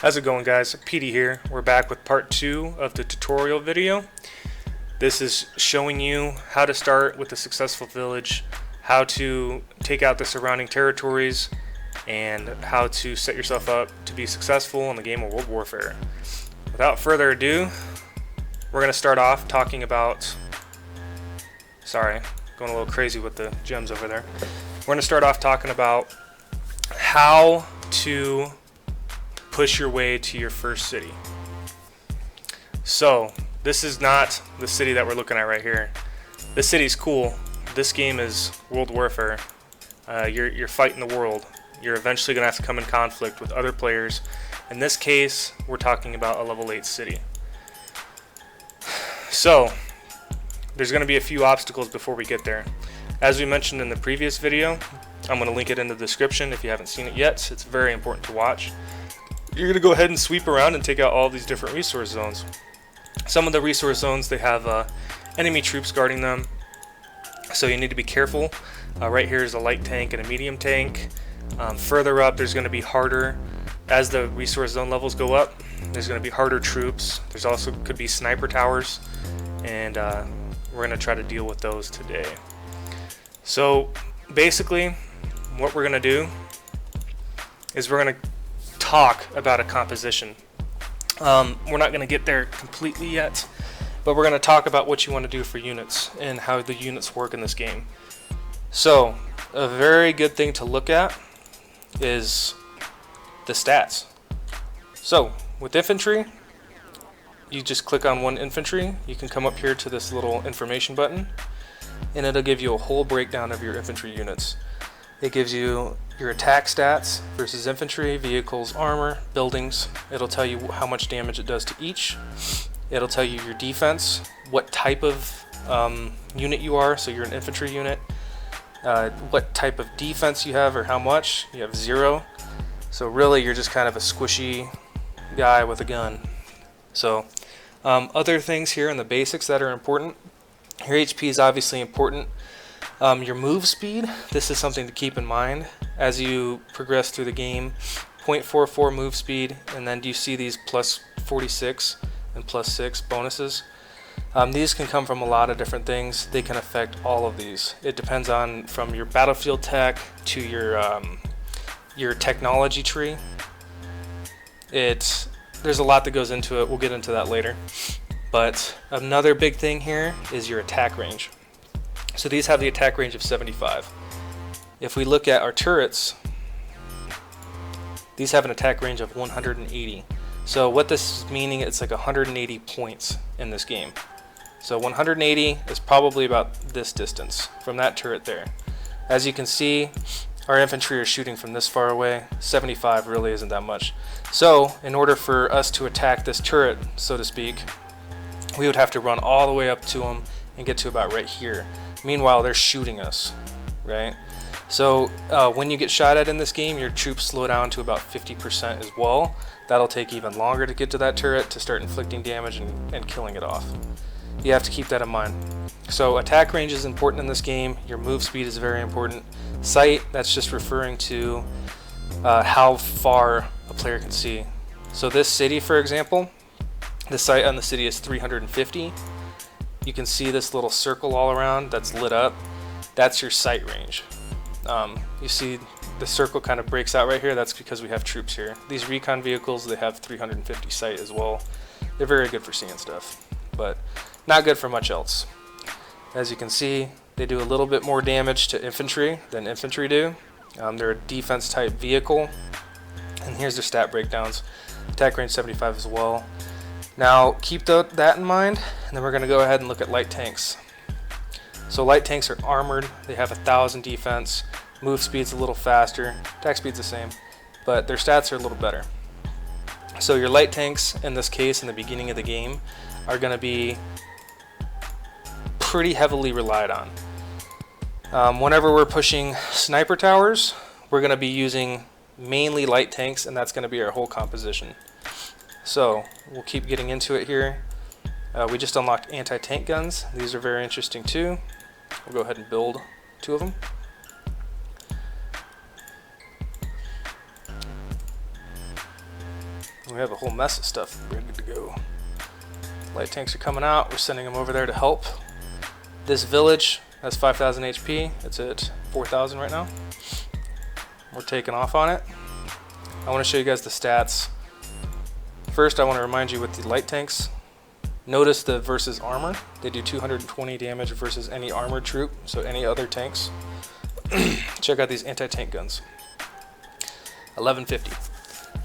How's it going, guys? Peety here. We're back with part 2 of the tutorial video. This is showing you how to start with a successful village, how to take out the surrounding territories, and how to set yourself up to be successful in the game of World Warfare. Without further ado, we're going to start off talking about... Sorry, going a little crazy with the gems over there. We're going to start off talking about how to push your way to your first city. So this is not the city that we're looking at right here. This city's cool. This game is World Warfare. You're fighting the world. You're eventually gonna have to come in conflict with other players. In this case, we're talking about a level 8 city. So there's gonna be a few obstacles before we get there. As we mentioned in the previous video, I'm gonna link it in the description if you haven't seen it yet. It's very important to watch. You're going to go ahead and sweep around and take out all these different resource zones. Some of the resource zones, they have enemy troops guarding them, so you need to be careful. Right here is a light tank and a medium tank. Further up, there's going to be harder, as the resource zone levels go up, there's going to be harder troops. There's also could be sniper towers, and we're going to try to deal with those today. So basically, what we're going to do is we're going to talk about a composition. We're not going to get there completely yet, but we're going to talk about what you want to do for units and how the units work in this game. So a very good thing to look at is the stats. So with infantry, you just click on one infantry. You can come up here to this little information button, and it'll give you a whole breakdown of your infantry units. It gives you your attack stats versus infantry, vehicles, armor, buildings. It'll tell you how much damage it does to each. It'll tell you your defense, what type of unit you are, so you're an infantry unit, what type of defense you have or how much. You have 0. So really you're just kind of a squishy guy with a gun. So other things here in the basics that are important. Your HP is obviously important. Your move speed, this is something to keep in mind as you progress through the game. 0.44 move speed, and then do you see these plus 46 and plus 6 bonuses? These can come from a lot of different things. They can affect all of these. It depends on from your battlefield tech to your technology tree. There's a lot that goes into it. We'll get into that later. But another big thing here is your attack range. So these have the attack range of 75. If we look at our turrets, these have an attack range of 180. So what this is meaning, it's like 180 points in this game. So 180 is probably about this distance from that turret there. As you can see, our infantry are shooting from this far away. 75 really isn't that much. So in order for us to attack this turret, so to speak, we would have to run all the way up to them and get to about right here. Meanwhile, they're shooting us, right? So when you get shot at in this game, your troops slow down to about 50% as well. That'll take even longer to get to that turret to start inflicting damage and killing it off. You have to keep that in mind. So attack range is important in this game. Your move speed is very important. Sight, that's just referring to how far a player can see. So this city, for example, the sight on the city is 350. You can see this little circle all around that's lit up. That's your sight range. You see the circle kind of breaks out right here. That's because we have troops here. These recon vehicles, they have 350 sight as well. They're very good for seeing stuff, but not good for much else. As you can see, they do a little bit more damage to infantry than infantry do. They're a defense type vehicle. And here's their stat breakdowns. Attack range 75 as well. Now keep that in mind, and then we're going to go ahead and look at light tanks. So light tanks are armored. They have 1,000 defense. Move speed's a little faster. Attack speed's the same, but their stats are a little better. So your light tanks, in this case, in the beginning of the game, are going to be pretty heavily relied on. Whenever we're pushing sniper towers, we're going to be using mainly light tanks, and that's going to be our whole composition. So we'll keep getting into it here. We just unlocked anti-tank guns. These are very interesting too. We'll go ahead and build 2 of them. We have a whole mess of stuff ready to go. Light tanks are coming out. We're sending them over there to help. This village has 5,000 HP. It's at 4,000 right now. We're taking off on it. I want to show you guys the stats. First, I want to remind you with the light tanks, notice the versus armor. They do 220 damage versus any armored troop, so any other tanks. Check out these anti-tank guns. 1150.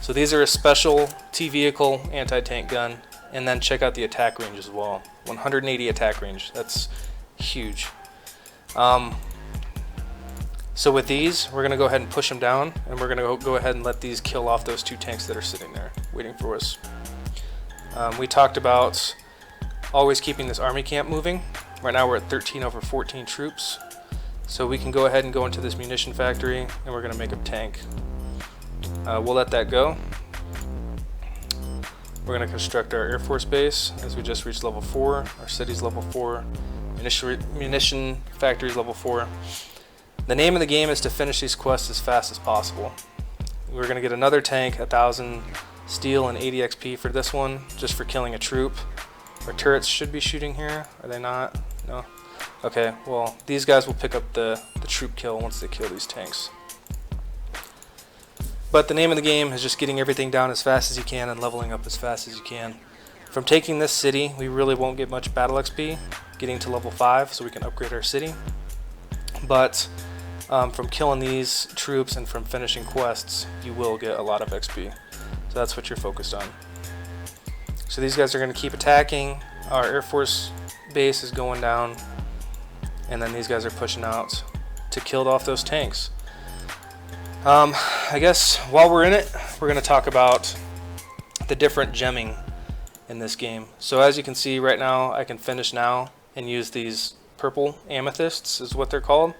So these are a special T-vehicle anti-tank gun. And then check out the attack range as well. 180 attack range. That's huge. So with these, we're going to go ahead and push them down, and we're going to go ahead and let these kill off those 2 tanks that are sitting there waiting for us. We talked about always keeping this army camp moving. Right now we're at 13 over 14 troops. So we can go ahead and go into this munition factory, and we're going to make a tank. We'll let that go. We're going to construct our Air Force base as we just reached level 4. Our city's level 4. Munition factory's level 4. The name of the game is to finish these quests as fast as possible. We're going to get another tank, 1,000 steel and 80 XP for this one, just for killing a troop. Our turrets should be shooting here. Are they not? No? Okay, well, these guys will pick up the troop kill once they kill these tanks. But the name of the game is just getting everything down as fast as you can and leveling up as fast as you can. From taking this city, we really won't get much battle XP, getting to level 5 so we can upgrade our city. But from killing these troops and from finishing quests, you will get a lot of XP. So that's what you're focused on. So these guys are going to keep attacking. Our Air Force base is going down. And then these guys are pushing out to kill off those tanks. I guess while we're in it, we're going to talk about the different gemming in this game. So as you can see right now, I can finish now and use these purple amethysts is what they're called.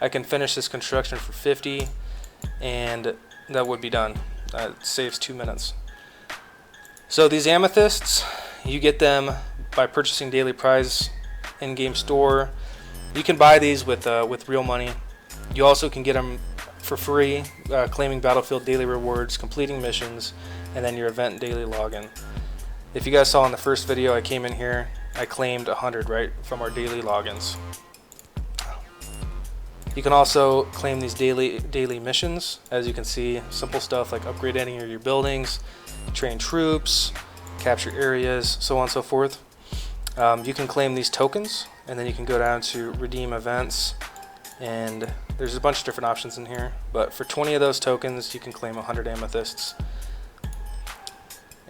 I can finish this construction for 50 and that would be done. It saves 2 minutes. So these amethysts, you get them by purchasing daily prize in-game store. You can buy these with real money. You also can get them for free, claiming Battlefield daily rewards, completing missions, and then your event daily login. If you guys saw in the first video, I came in here, I claimed 100 right from our daily logins. You can also claim these daily missions. As you can see, simple stuff like upgrade any of your buildings, train troops, capture areas, so on and so forth. You can claim these tokens, and then you can go down to redeem events, and there's a bunch of different options in here, but for 20 of those tokens you can claim 100 amethysts.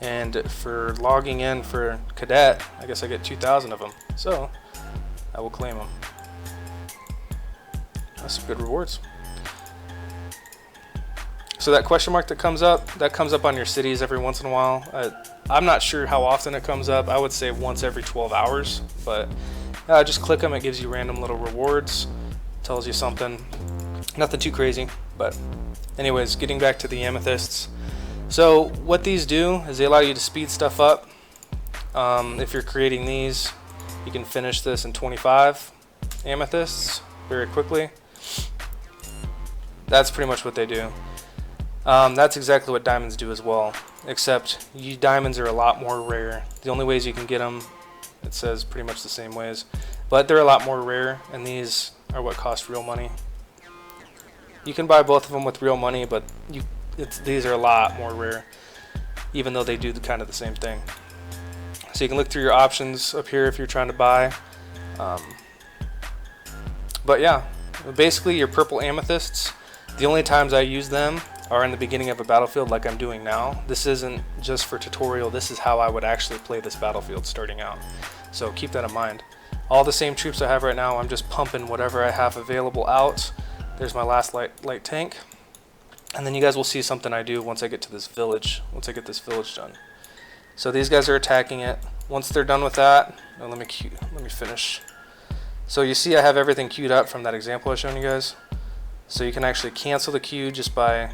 And for logging in for cadet, I guess I get 2,000 of them, so I will claim them. That's some good rewards. So that question mark that comes up on your cities every once in a while. I'm not sure how often it comes up. I would say once every 12 hours, but just click them. It gives you random little rewards. Tells you something. Nothing too crazy, but anyways, getting back to the amethysts. So what these do is they allow you to speed stuff up. If you're creating these, you can finish this in 25 amethysts very quickly. That's pretty much what they do. That's exactly what diamonds do as well, except diamonds are a lot more rare. The only ways you can get them, it says pretty much the same ways, but they're a lot more rare, and these are what cost real money. You can buy both of them with real money, but these are a lot more rare, even though they do kind of the same thing. So you can look through your options up here if you're trying to buy. But yeah, basically your purple amethysts, the only times I use them are in the beginning of a battlefield like I'm doing now. This isn't just for tutorial, this is how I would actually play this battlefield starting out. So keep that in mind. All the same troops I have right now, I'm just pumping whatever I have available out. There's my last light tank. And then you guys will see something I do once I get to this village, once I get this village done. So these guys are attacking it. Once they're done with that, let me finish. So you see I have everything queued up from that example I was showing you guys. So you can actually cancel the queue just by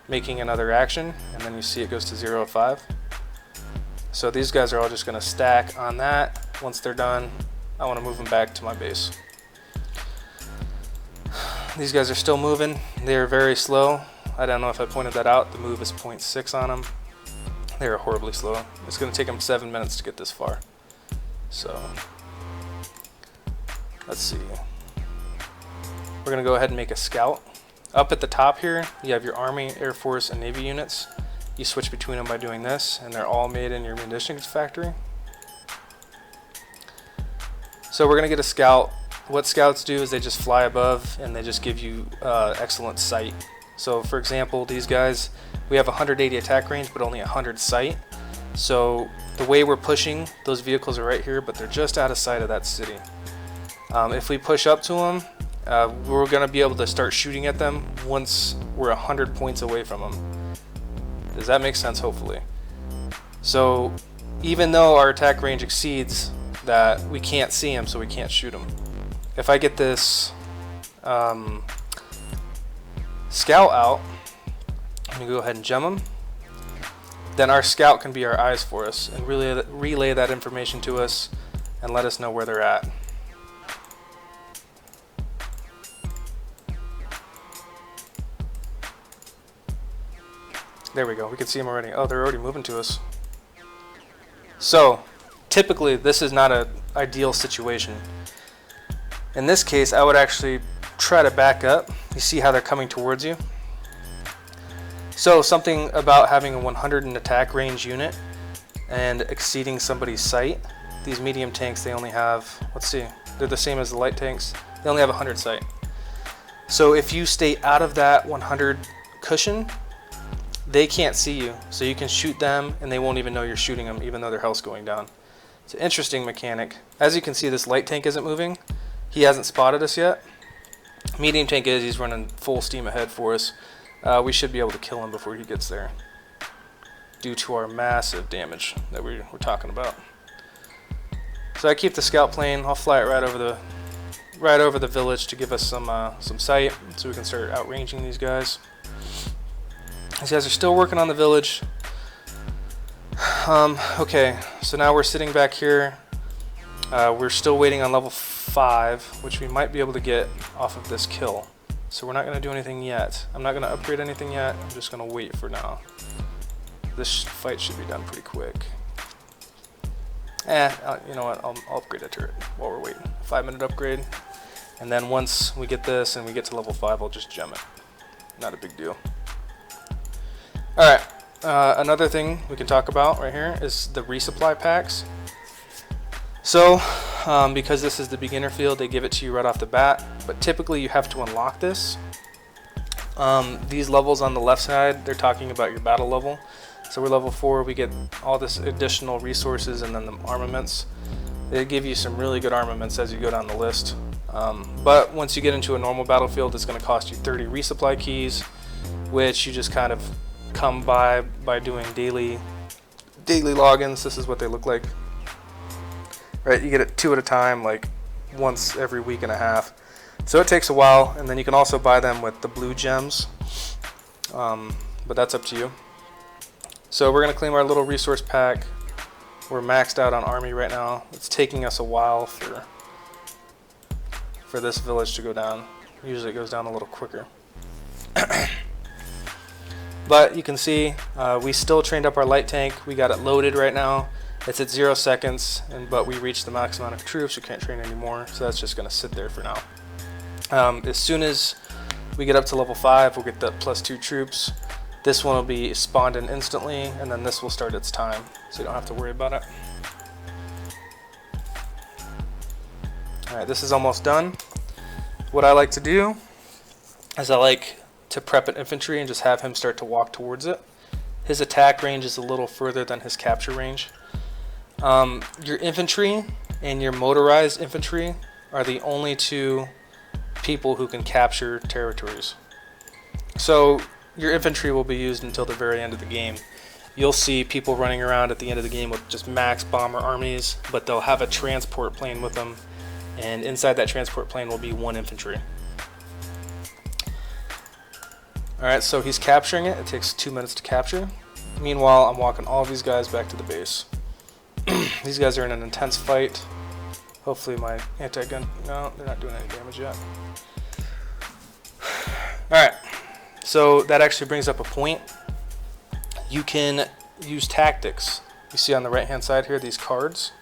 making another action, and then you see it goes to 0 of 5. So these guys are all just going to stack on that. Once they're done, I want to move them back to my base. These guys are still moving. They're very slow. I don't know if I pointed that out. The move is 0.6 on them. They're horribly slow. It's going to take them 7 minutes to get this far. So, let's see. We're going to go ahead and make a scout. Up at the top here, you have your Army, Air Force, and Navy units. You switch between them by doing this, and they're all made in your munitions factory. So we're going to get a scout. What scouts do is they just fly above, and they just give you excellent sight. So for example, these guys, we have 180 attack range, but only 100 sight. So the way we're pushing, those vehicles are right here, but they're just out of sight of that city. If we push up to them, we're going to be able to start shooting at them once we're 100 points away from them. Does that make sense? Hopefully. So even though our attack range exceeds that, we can't see them, so we can't shoot them. If I get this scout out, I'm going to go ahead and gem them. Then our scout can be our eyes for us and relay that information to us and let us know where they're at. There we go. We can see them already. Oh, they're already moving to us. So, typically, this is not an ideal situation. In this case, I would actually try to back up. You see how they're coming towards you? So, something about having a 100 in attack range unit and exceeding somebody's sight. These medium tanks, they only have, let's see, they're the same as the light tanks. They only have 100 sight. So, if you stay out of that 100 cushion, they can't see you, so you can shoot them and they won't even know you're shooting them, even though their health's going down. It's an interesting mechanic. As you can see, this light tank isn't moving. He hasn't spotted us yet. Medium tank is, he's running full steam ahead for us. We should be able to kill him before he gets there, due to our massive damage that we're talking about. So I keep the scout plane. I'll fly it right over the village to give us some sight, so we can start outranging these guys. These guys are still working on the village. Okay, so now we're sitting back here. We're still waiting on level 5, which we might be able to get off of this kill. So we're not going to do anything yet. I'm not going to upgrade anything yet. I'm just going to wait for now. This fight should be done pretty quick. You know what? I'll upgrade a turret while we're waiting. 5-minute upgrade. And then once we get this and we get to level 5, I'll just gem it. Not a big deal. Alright, another thing we can talk about right here is the resupply packs. So, because this is the beginner field, they give it to you right off the bat, but typically you have to unlock this. These levels on the left side, they're talking about your battle level. So we're level 4, we get all this additional resources and then the armaments. They give you some really good armaments as you go down the list. But once you get into a normal battlefield, it's going to cost you 30 resupply keys, which you just kind of come by doing daily logins. This is what they look like. Right, you get it 2 at a time, like once every week and a half. So it takes a while, and then you can also buy them with the blue gems. But that's up to you. So we're gonna claim our little resource pack. We're maxed out on army right now. It's taking us a while for this village to go down. Usually it goes down a little quicker. But you can see we still trained up our light tank. We got it loaded right now. It's at 0 seconds, but we reached the max amount of troops. We can't train anymore, so that's just going to sit there for now. As soon as we get up to level 5, we'll get the +2 troops. This one will be spawned in instantly, and then this will start its time, so you don't have to worry about it. Alright, this is almost done. What I like to do is I like to prep an infantry and just have him start to walk towards it. His attack range is a little further than his capture range. Your infantry and your motorized infantry are the only 2 people who can capture territories. So your infantry will be used until the very end of the game. You'll see people running around at the end of the game with just max bomber armies, but they'll have a transport plane with them, and inside that transport plane will be 1 infantry. Alright, so he's capturing it. It takes 2 minutes to capture. Meanwhile, I'm walking all of these guys back to the base. These guys are in an intense fight. Hopefully my anti-gun... No, they're not doing any damage yet. Alright, so that actually brings up a point. You can use tactics. You see on the right hand side here these cards.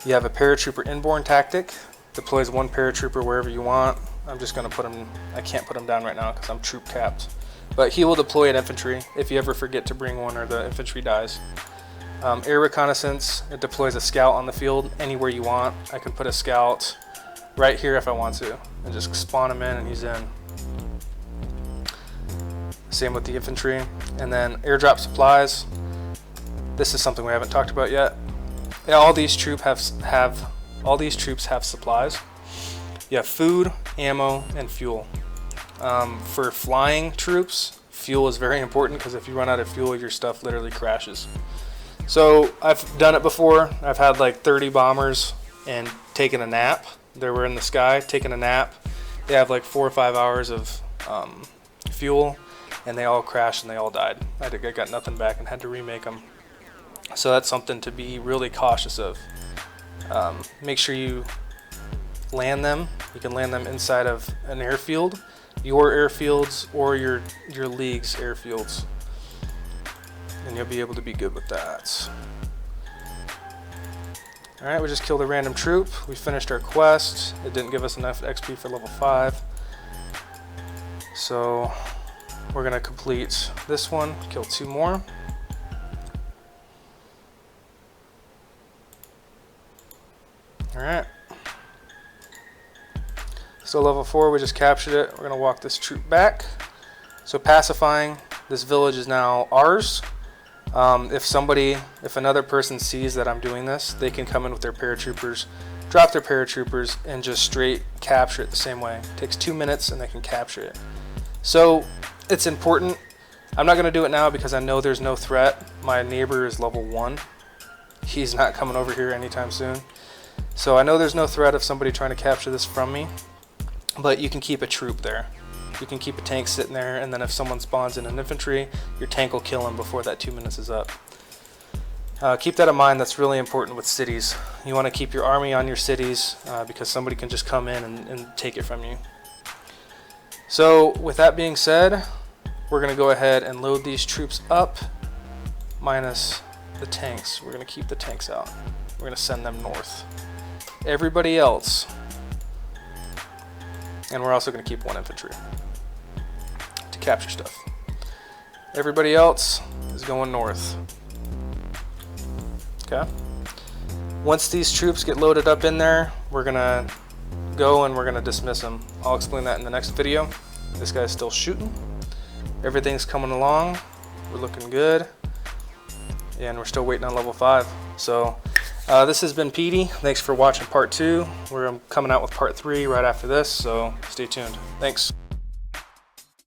You have a paratrooper inborn tactic. Deploys one paratrooper wherever you want. I'm just going to put him, I can't put him down right now because I'm troop capped. But he will deploy an infantry if you ever forget to bring one or the infantry dies. Air reconnaissance, it deploys a scout on the field anywhere you want. I can put a scout right here if I want to and just spawn him in and he's in. Same with the infantry. And then airdrop supplies. This is something we haven't talked about yet. Yeah, all these troops have supplies. You have food, ammo, and fuel. For flying troops, fuel is very important because if you run out of fuel, your stuff literally crashes. So I've done it before. I've had like 30 bombers and taken a nap. They were in the sky, taking a nap. They have like 4 or 5 hours of fuel, and they all crashed and they all died. I got nothing back and had to remake them. So that's something to be really cautious of. Make sure you land them. You can land them inside of an airfield, your airfields, or your league's airfields, and you'll be able to be good with that. Alright, we just killed a random troop. We finished our quest. It didn't give us enough XP for level 5. So we're going to complete this one, kill 2 more. Alright. So level 4, we just captured it. We're going to walk this troop back. So pacifying, this village is now ours. If another person sees that I'm doing this, they can come in with their paratroopers, drop their paratroopers, and just straight capture it the same way. It takes 2 minutes and they can capture it. So it's important. I'm not going to do it now because I know there's no threat. My neighbor is level 1. He's not coming over here anytime soon. So I know there's no threat of somebody trying to capture this from me, but you can keep a troop there. You can keep a tank sitting there, and then if someone spawns in an infantry, your tank will kill him before that 2 minutes is up. Keep that in mind. That's really important with cities. You want to keep your army on your cities because somebody can just come in and take it from you. So with that being said, we're going to go ahead and load these troops up minus the tanks. We're going to keep the tanks out. We're going to send them north. Everybody else, and we're also going to keep 1 infantry to capture stuff. Everybody else is going north. Okay. Once these troops get loaded up in there, we're going to go and we're going to dismiss them. I'll explain that in the next video. This guy's still shooting. Everything's coming along. We're looking good. And we're still waiting on level 5. So this has been Peety. Thanks for watching part 2. We're coming out with part 3 right after this, so stay tuned. Thanks.